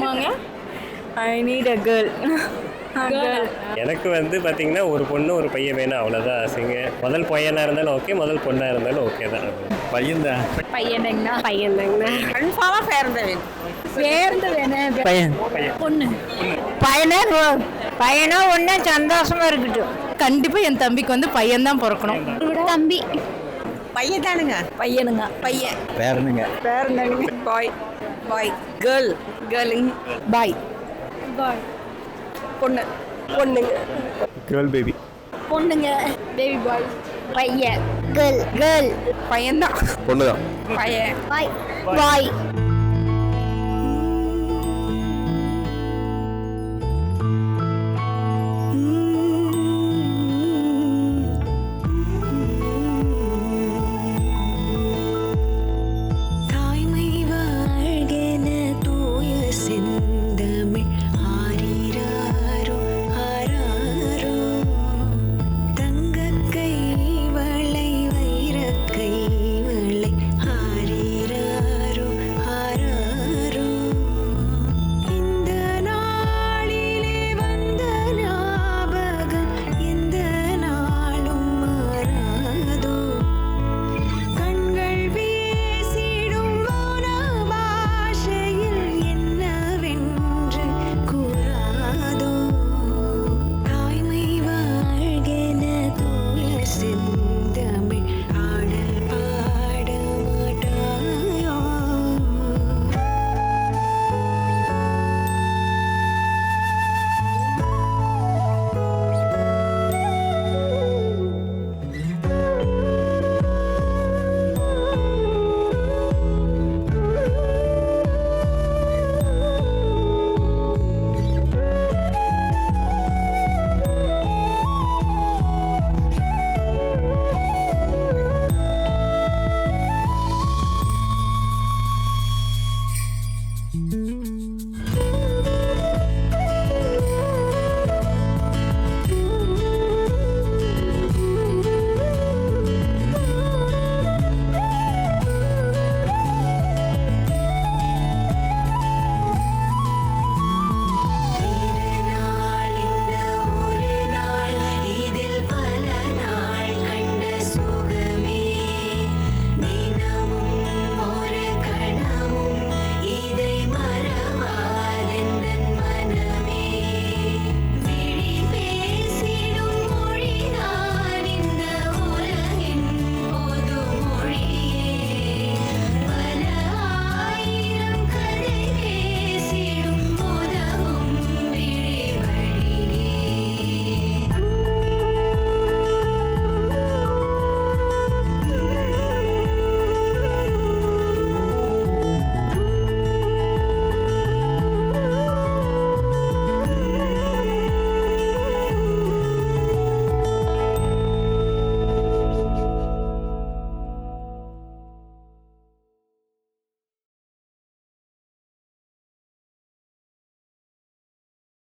ஆமாங்க. I need a girl. எனக்கு வந்து பார்த்தீங்கன்னா ஒரு பொண்ணு ஒரு பையன் வேணும், அவ்வளோதான் ஆசைங்க. முதல் பையனாக இருந்தாலும் ஓகே, முதல் பொண்ணாக இருந்தாலும் ஓகே தான். பையன் தான். பையனுங்கண்ணா. பையனுங்கண்ணா. கன்ஃபார்மாக பேருந்து வேணும். பேருந்து வேணும். பையன். பொண்ணு. பையனா ஒன்று சந்தோஷமா இருக்கட்டும். கண்டிப்பாக என் தம்பிக்கு வந்து பையன் தான் பிறக்கணும். தம்பி பையன் தானுங்க. பையனுங்க. பையன் பேரனுங்க. பேருந்தானுங்க. பாய் பாய் கேர்ள் கேர்ளுங்க. பாய். பொண்ணு பொண்ணுங்க. Girl baby. பொண்ணுங்க. Baby boy. பையன் கேர்ள் கேர்ள். பையன்தான். பொண்ணு தான். பையன் பாய். பாய்.